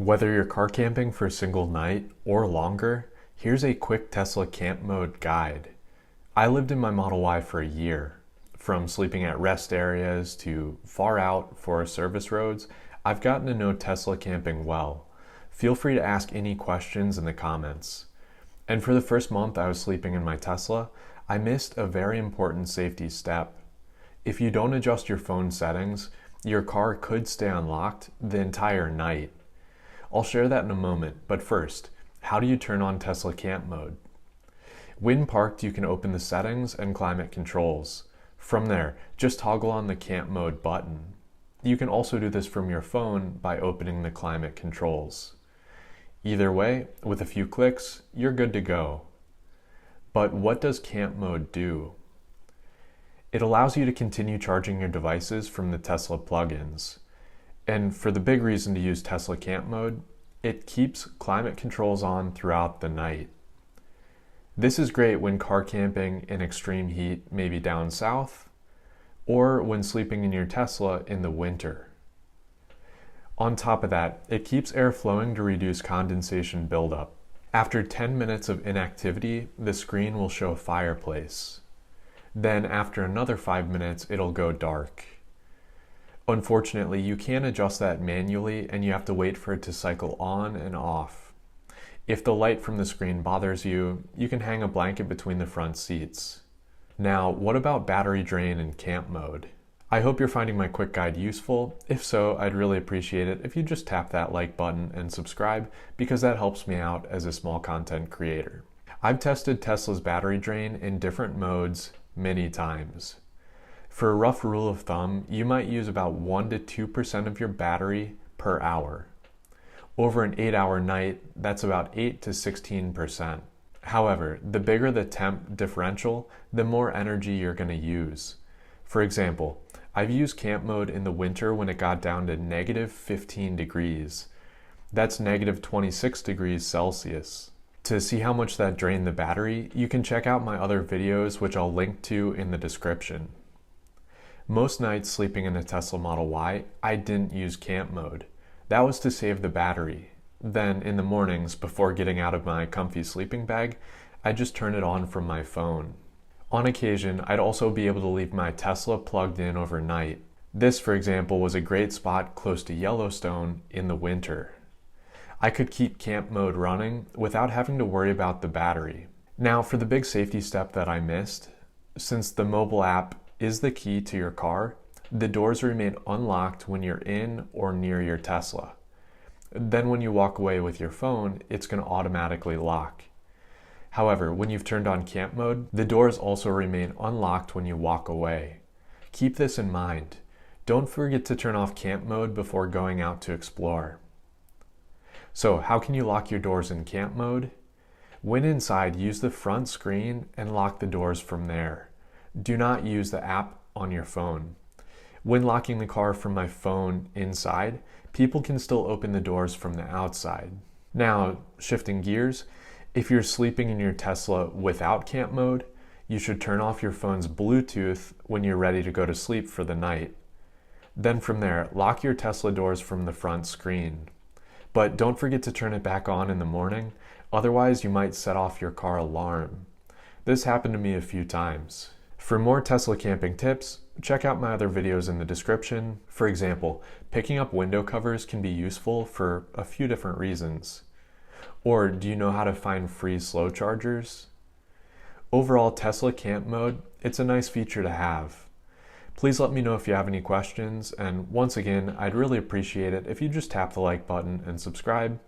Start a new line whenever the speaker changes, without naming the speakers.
Whether you're car camping for a single night or longer, here's a quick Tesla camp mode guide. I lived in my Model Y for a year. From sleeping at rest areas to far out Forest Service roads, I've gotten to know Tesla camping well. Feel free to ask any questions in the comments. And for the first month I was sleeping in my Tesla, I missed a very important safety step. If you don't adjust your phone settings, your car could stay unlocked the entire night. I'll share that in a moment, but first, how do you turn on Tesla Camp Mode? When parked, you can open the settings and climate controls. From there, just toggle on the Camp Mode button. You can also do this from your phone by opening the climate controls. Either way, with a few clicks, you're good to go. But what does Camp Mode do? It allows you to continue charging your devices from the Tesla plugins. And for the big reason to use Tesla Camp Mode, it keeps climate controls on throughout the night. This is great when car camping in extreme heat, maybe down south, or when sleeping in your Tesla in the winter. On top of that, it keeps air flowing to reduce condensation buildup. After 10 minutes of inactivity, the screen will show fireplace. Then after another 5 minutes, it'll go dark. Unfortunately, you can't adjust that manually and you have to wait for it to cycle on and off. If the light from the screen bothers you, you can hang a blanket between the front seats. Now, what about battery drain in camp mode? I hope you're finding my quick guide useful. If so, I'd really appreciate it if you just tap that like button and subscribe, because that helps me out as a small content creator. I've tested Tesla's battery drain in different modes many times. For a rough rule of thumb, you might use about 1 to 2% of your battery per hour. Over an 8-hour night, that's about 8 to 16%. However, the bigger the temp differential, the more energy you're going to use. For example, I've used camp mode in the winter when it got down to negative 15 degrees. That's negative 26 degrees Celsius. To see how much that drained the battery, you can check out my other videos, which I'll link to in the description. Most nights sleeping in a Tesla Model Y, I didn't use camp mode. That was to save the battery. Then in the mornings, before getting out of my comfy sleeping bag, I just turn it on from my phone. On occasion, I'd also be able to leave my Tesla plugged in overnight. This, for example, was a great spot close to Yellowstone in the winter. I could keep camp mode running without having to worry about the battery. Now, for the big safety step that I missed, since the mobile app is the key to your car, the doors remain unlocked when you're in or near your Tesla. Then when you walk away with your phone, it's going to automatically lock. However, when you've turned on camp mode, the doors also remain unlocked when you walk away. Keep this in mind. Don't forget to turn off camp mode before going out to explore. So how can you lock your doors in camp mode? When inside, use the front screen and lock the doors from there. Do not use the app on your phone. When locking the car from my phone inside, people can still open the doors from the outside. Now, shifting gears, if you're sleeping in your Tesla without camp mode, you should turn off your phone's Bluetooth when you're ready to go to sleep for the night. Then from there, lock your Tesla doors from the front screen. But don't forget to turn it back on in the morning, otherwise you might set off your car alarm. This happened to me a few times. For more Tesla camping tips, check out my other videos in the description. For example, picking up window covers can be useful for a few different reasons. Or do you know how to find free slow chargers? Overall, Tesla Camp Mode, it's a nice feature to have. Please let me know if you have any questions, and once again, I'd really appreciate it if you just tap the like button and subscribe.